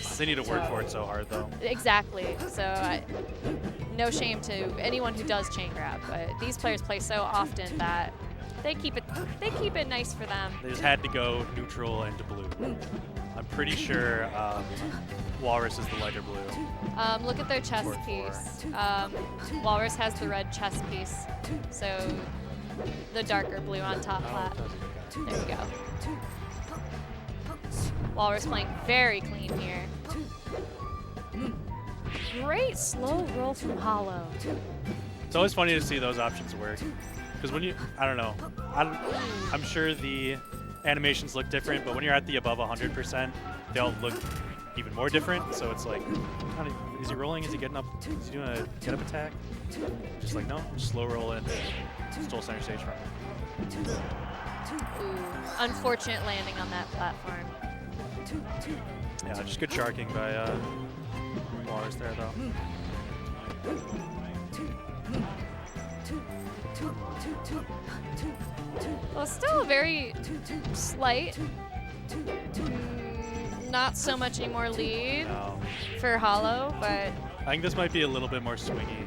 playoffs. They need to work for it so hard, though. Exactly. So no shame to anyone who does chain grab, but these players play so often that they keep it nice for them. They just had to go neutral and to blue. I'm pretty sure Walrus is the lighter blue. Look at their chess Board piece. Walrus has the red chess piece, so the darker blue on top flat. There you go. Walrus playing very clean here. Great slow roll from Hollow. It's always funny to see those options work. Because when you, I don't know, I'm sure the animations look different, but when you're at the above 100%, they all look even more different. So it's like, is he rolling? Is he getting up? Is he doing a get up attack? Just like, no, just slow roll and stole center stage from him. Ooh, unfortunate landing on that platform. Yeah, just good sharking by Walrus there, though. Well, still very slight. Not so much anymore lead for Hollow, but I think this might be a little bit more swingy.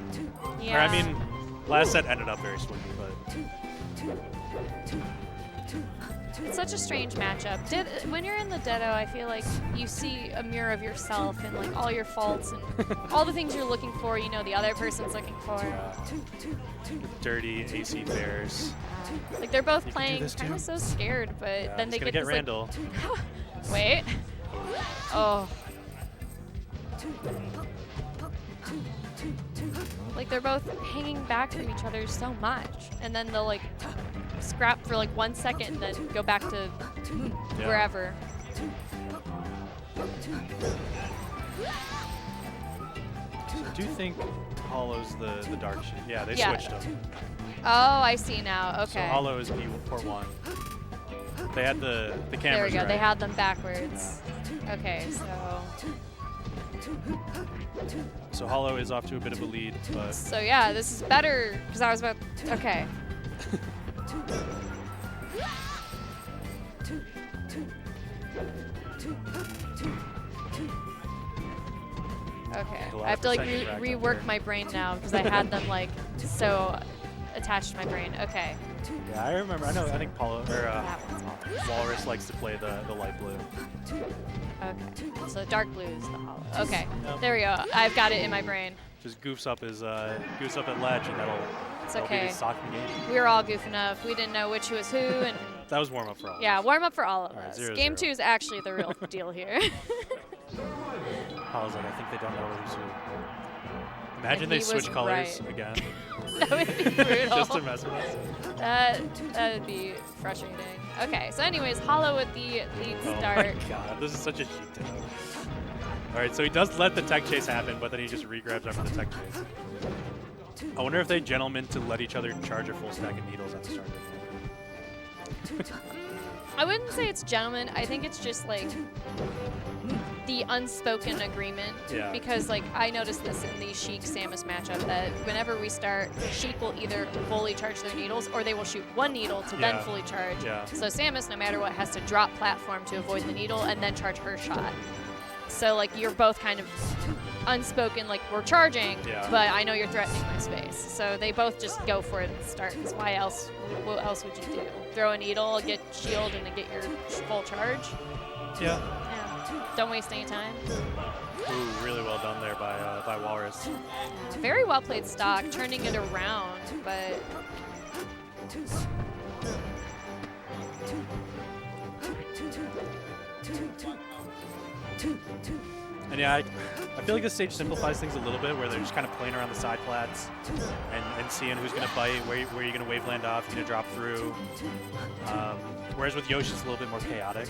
yeah. Or, I mean, last set ended up very swingy, but it's such a strange matchup. When you're in the Ditto, I feel like you see a mirror of yourself and like all your faults and all the things you're looking for, you know, the other person's looking for. dirty AC bears. Like they're both playing kind of so scared, but then they get this, Randall. Like, wait. Oh. Like they're both hanging back from each other so much, and then they'll like scrap for like 1 second and then go back to wherever. I do think Hollow's the dark sheet. Yeah, they switched them. Oh, I see now. Okay. So Hollow is port 1. They had the cameras. There we go. Right. They had them backwards. Okay, so. So Hollow is off to a bit of a lead, but. So yeah, this is better because I was about. Okay. Okay, I have to like rework my brain now because I had them like so attached to my brain. Okay. Yeah, I remember. I think Paulo or Walrus likes to play the light blue. Okay. So dark blue is the Hollow. Okay. Yep. There we go. I've got it in my brain. Just goofs up at ledge, and that'll okay. be the stock game. We were all goofing up. We didn't know which was who, and that was warm up for all. Yeah, of us. warm up for all of us. 0-0. Game 2 is actually the real deal here. Paul's like, I think they don't know who's who. Imagine they switch colors again. That would be brutal. Just to mess with us. That would be frustrating. Okay, so anyways, Hollow with the lead start. Oh my god, this is such a cheat ditto. Alright, so he does let the tech chase happen, but then he just regrabs after the tech chase. I wonder if they gentlemen to let each other charge a full stack of needles at the start of the game. I wouldn't say it's gentlemen. I think it's just like the unspoken agreement. Yeah. Because like I noticed this in the Sheik Samus matchup that whenever we start, Sheik will either fully charge their needles or they will shoot one needle to then fully charge. Yeah. So Samus, no matter what, has to drop platform to avoid the needle and then charge her shot. So like you're both kind of unspoken, like we're charging, but I know you're threatening my space. So they both just go for it at the start. Because why else? What else would you do? Throw a needle, get shield, and then get your full charge? Yeah. Don't waste any time. Ooh, really well done there by Walrus. Very well played stock, turning it around, but. And yeah, I feel like this stage simplifies things a little bit, where they're just kind of playing around the side plats and seeing who's going to bite, where you're going to wave land off, you're going to drop through. Whereas with Yoshi, it's a little bit more chaotic.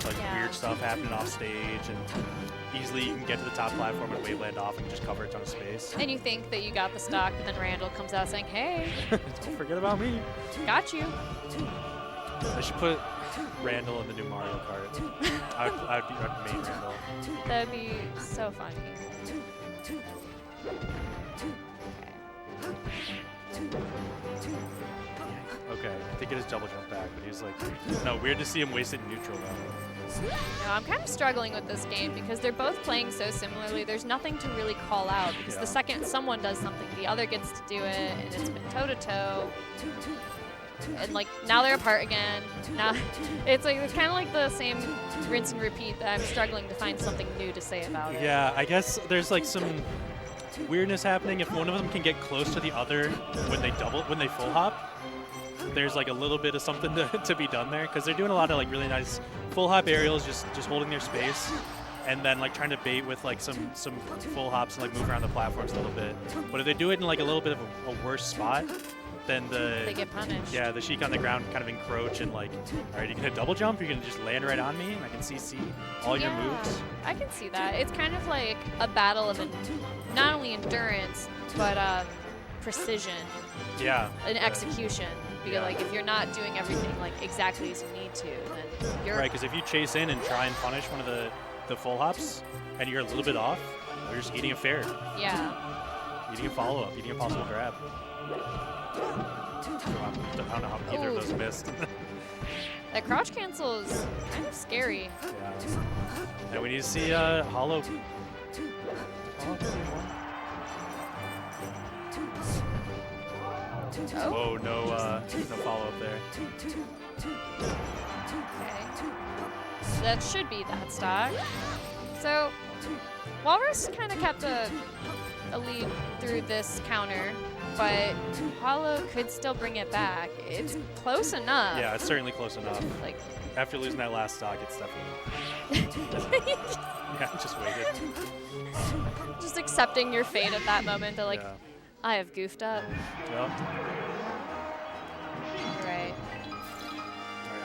Like weird stuff happening off stage, and easily you can get to the top platform and wave land off and just cover a ton of space. And you think that you got the stock, but then Randall comes out saying, hey. Don't forget about me. Got you. I should put Randall in the new Mario Kart. I'd main Randall. That'd be so funny. Okay. Okay, I think it is double jump back, but he's like, no, weird to see him wasted neutral though. No, I'm kind of struggling with this game because they're both playing so similarly. There's nothing to really call out because the second someone does something, the other gets to do it, and it's been toe-to-toe. And like now they're apart again. Now it's like it's kind of like the same rinse and repeat that I'm struggling to find something new to say about it. Yeah, I guess there's like some weirdness happening if one of them can get close to the other when they full hop. There's like a little bit of something to be done there because they're doing a lot of like really nice full hop aerials, just holding their space, and then like trying to bait with like some full hops and like move around the platforms a little bit. But if they do it in like a little bit of a worse spot, then they get punished. Yeah, the Sheik on the ground kind of encroach and like, all right, you're gonna double jump, you're gonna just land right on me, and I can CC all your moves. I can see that. It's kind of like a battle of not only endurance but precision. Yeah. And execution. Because like if you're not doing everything like exactly as you need to, then you're right. Because if you chase in and try and punish one of the full hops, and you're a little bit off, you're just eating a fair. Yeah. Eating a follow up, eating a possible grab. I don't know how either of those missed. That crouch cancel is kind of scary. Yeah. And we need to see Hollow. Oh, no follow up there. Okay. That should be that stock. So, Walrus kind of kept a lead through this counter, but Hollow could still bring it back. It's close enough. Yeah, it's certainly close enough. Like after losing that last stock, it's definitely. Yeah, just waited. Just accepting your fate at that moment. They're like, I have goofed up. Yep. Right.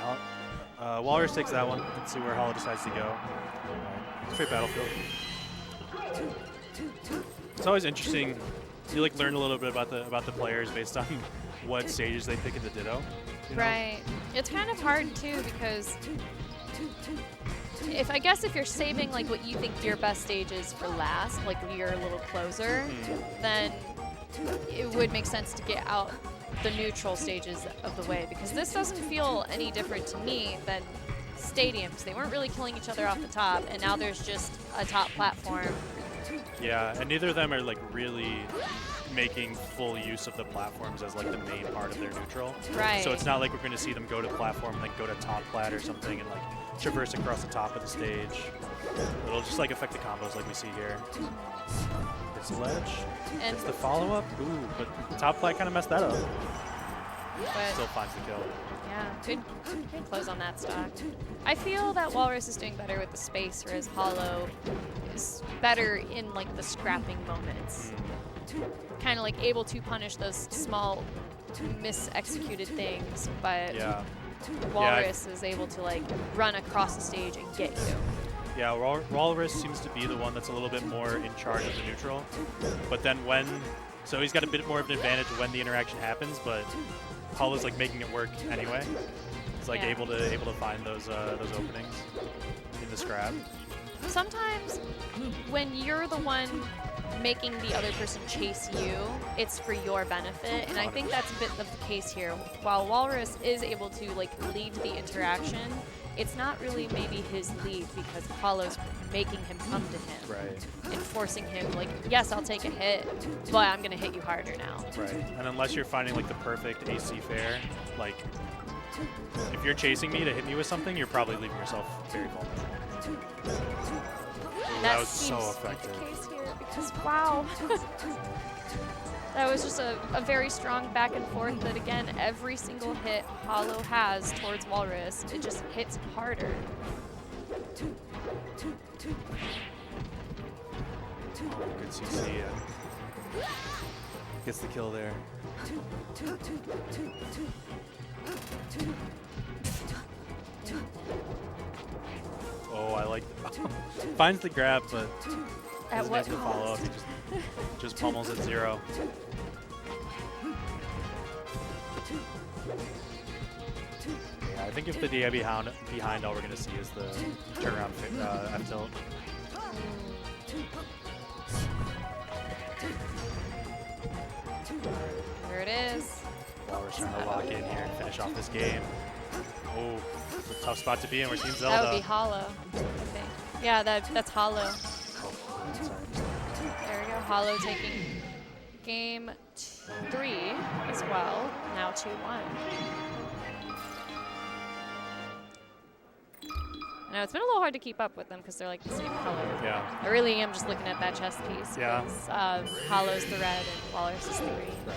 All right, Walrus takes that one. Let's see where Hollow decides to go. Straight Battlefield. It's always interesting. You like learn a little bit about the players based on what stages they pick in the Ditto. You know? Right. It's kind of hard too because if you're saving like what you think your best stage is for last, like you're a little closer, then it would make sense to get out the neutral stages of the way because this doesn't feel any different to me than stadiums. They weren't really killing each other off the top, and now there's just a top platform. Yeah, and neither of them are like really making full use of the platforms as like the main part of their neutral. Right. So it's not like we're going to see them go to platform and like go to top plat or something and like traverse across the top of the stage. It'll just like affect the combos like we see here. It's the ledge. And it's the follow-up. Ooh, but the top plat kind of messed that up. But still finds the kill. Yeah, good close on that stock. I feel that Walrus is doing better with the space, whereas Hollow is better in like the scrapping moments. Kind of like able to punish those small mis-executed things, but Walrus is able to like run across the stage and get you. Yeah, Walrus seems to be the one that's a little bit more in charge of the neutral, but then so he's got a bit more of an advantage when the interaction happens, but Hollow's like making it work anyway. He's like able to find those openings in the scrap. Sometimes when you're the one making the other person chase you, it's for your benefit, and I think that's a bit of the case here. While Walrus is able to like lead the interaction, it's not really maybe his lead because Hollow's making him come to him. Right. And forcing him like, yes, I'll take a hit, but I'm gonna hit you harder now. Right. And unless you're finding like the perfect AC fair, like if you're chasing me to hit me with something, you're probably leaving yourself very vulnerable. That was so effective. The case here because wow. That was just a very strong back and forth that, again, every single hit Hollow has towards Walrus, it just hits harder. Good CC. Gets the kill there. Oh, I like the finds the grab, but at what able to follow up. He just pummels at 0. Yeah, I think if the DI behind, all we're gonna see is the turnaround F tilt. There it Walrus trying to lock in here and finish off this game. Oh, it's a tough spot to be in. We're seeing Zelda. That would be Hollow, I think. Yeah, that's Hollow. Oh, sorry. There we go. Hollow taking game 3 as well. Now 2-1. I know it's been a little hard to keep up with them because they're like the same color. Yeah. I really am just looking at that chess piece. Yeah. Hollow's the red and Walrus is the green. Right.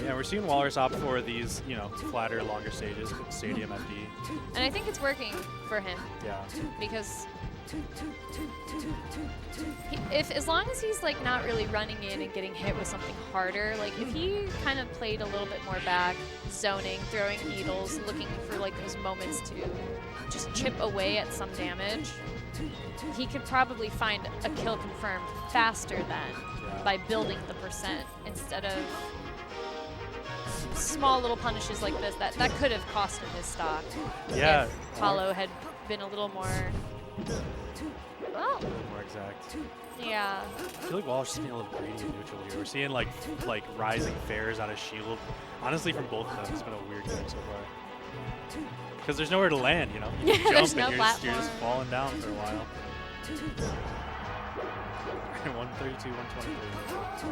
Yeah, we're seeing Walrus opt for these, you know, flatter, longer stages, Stadium FD. And I think it's working for him. Yeah. Because as long as he's like not really running in and getting hit with something harder, like if he kind of played a little bit more back, zoning, throwing needles, looking for like those moments to just chip away at some damage, he could probably find a kill confirmed faster than by building the percent instead of small little punishes like this that could have cost him his stock. Yeah. If Hollow had been a little more, well, a little more exact. Yeah. I feel like Walrus is being a little greedy and neutral here. We're seeing like rising fares out of Shield. Honestly, from both of them, it's been a weird game so far. Because there's nowhere to land, you know? You Yeah, there's jump no and you're just falling down for a while. 132, 123.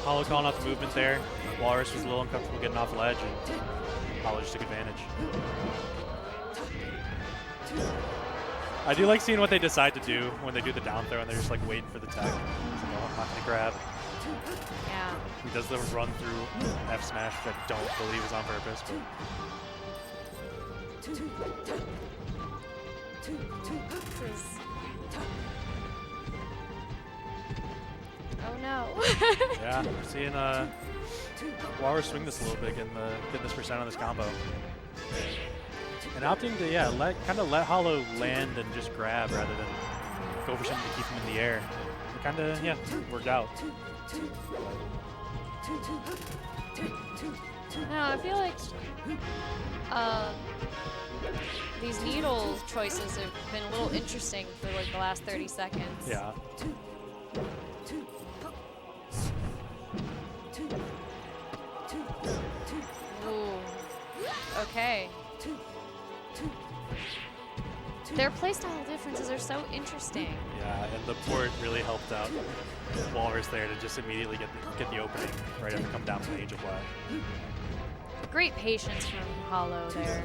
Hollow calling out the movement there. Walrus was a little uncomfortable getting off ledge, and Hollow just took advantage. I do like seeing what they decide to do when they do the down throw and they're just like waiting for the tech. So, no, I'm not going to grab. Yeah. He does the run through F smash, which I don't believe is on purpose. Oh no. Yeah, we're seeing Walrus swing this a little bit, getting this percent on this combo. And opting to, kind of let Hollow land and just grab rather than go for something to keep him in the air. It kind of, worked out. No, I feel like these needle choices have been a little interesting for like the last 30 seconds. Yeah. Ooh. Okay. Their playstyle differences are so interesting. Yeah, and the port really helped out Walrus there to just immediately get the opening right after come down from the Age of Black. Great patience from Hollow there.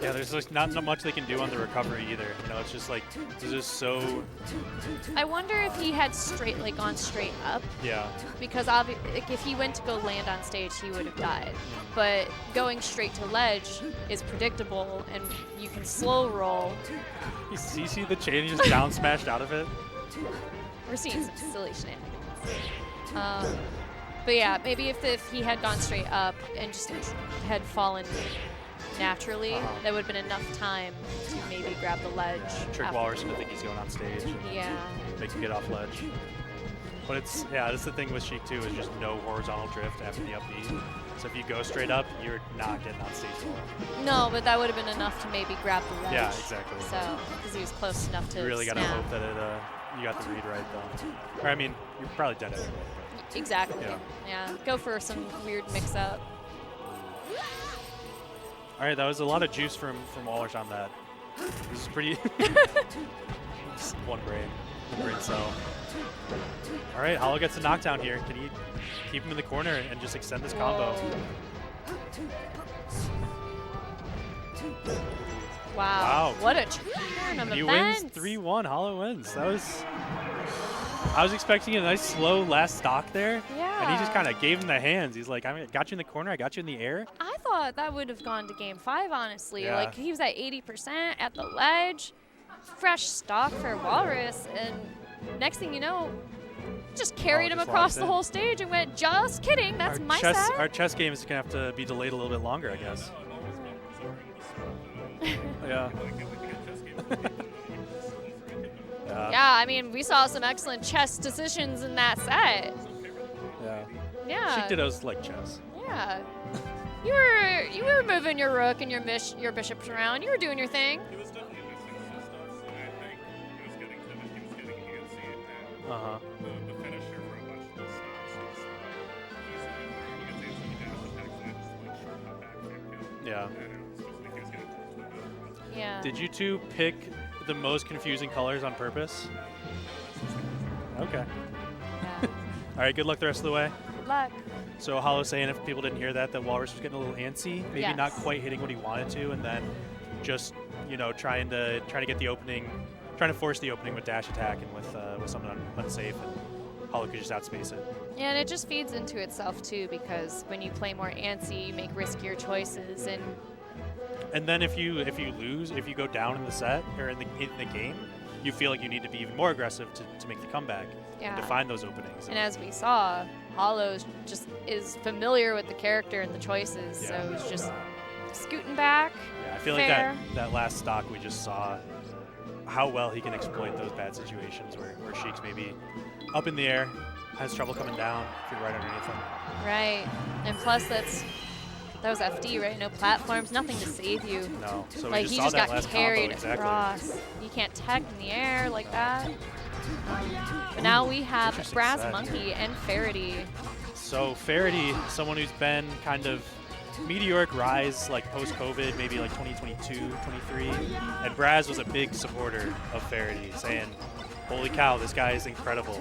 Yeah, there's just not much they can do on the recovery either. You know, it's just like, it's just so... I wonder if he had gone straight up. Yeah. Because like, if he went to go land on stage, he would have died. But going straight to ledge is predictable, and you can slow roll. You see the chain just down smashed out of it? We're seeing some silly shenanigans. But yeah, maybe if he had gone straight up and just had fallen naturally, that would have been enough time to maybe grab the ledge. Yeah, trick Walrus to think he's going on stage. Yeah. Make him get off ledge. But it's, that's the thing with Sheik too, is just no horizontal drift after the up B. So if you go straight up, you're not getting on stage well. No, but that would have been enough to maybe grab the ledge. Yeah, exactly. So, because he was close enough to You really got to snap. hope that you got the read right though. Or I mean, you're probably dead anyway. Exactly. Yeah. Yeah. Go for some weird mix-up. All right, that was a lot of juice from Walrus on that. This is pretty... Just one brain cell. All right, Hollow gets a knockdown here. Can he keep him in the corner and just extend this combo? Wow. What a turn of He events. wins 3-1. Hollow wins. That was... I was expecting a nice slow last stock there. Yeah. And he just kind of gave him the hands. He's like, I got you in the corner. I got you in the air. I thought that would have gone to game 5, honestly. Yeah. Like, he was at 80% at the ledge. Fresh stock for Walrus. And next thing you know, just carried him across the whole stage and went, just kidding, that's my set. Our chess game is going to have to be delayed a little bit longer, I guess. Yeah. Yeah, I mean, we saw some excellent chess decisions in that set. Yeah. Yeah. Sheik Ditto's like chess. Yeah. You were moving your rook and your bishops around. You were doing your thing. He was definitely missing some stuff, and I think he was getting to it. He was getting antsy, and the finisher for a bunch of those stocks is easily where he gets antsy dash attacks, and I just like shortcut back from him. Yeah. And it was just like he was getting close to that. Yeah. Did you two pick the most confusing colors on purpose? Okay. Yeah. All right, good luck the rest of the way. Good luck. So Hollow saying, if people didn't hear that, that Walrus was getting a little antsy, maybe Yes. not quite hitting what he wanted to, and then just, you know, trying to get the opening, trying to force the opening with dash attack and with something unsafe, and Hollow could just outspace it. Yeah, and it just feeds into itself too, because when you play more antsy, you make riskier choices, And then if you lose, if you go down in the set or in the game, you feel like you need to be even more aggressive to make the comeback and to find those openings. And as we saw, Hollow just is familiar with the character and the choices, Yeah. so he's just scooting back. Yeah, I feel Fair. like that last stock we just saw how well he can exploit those bad situations where Sheik's maybe up in the air, has trouble coming down if you're right underneath him. Right, and plus that was FD, right? No platforms, nothing to save you. No, so Like we he saw just that got last carried combo exactly. across. You can't tech in the air like that. But now we have interesting set here. Brazmonkey and Ferrety. So Ferrety, someone who's been kind of meteoric rise like post-COVID, maybe like 2022, 23, and Braz was a big supporter of Ferrety, saying, holy cow, this guy is incredible.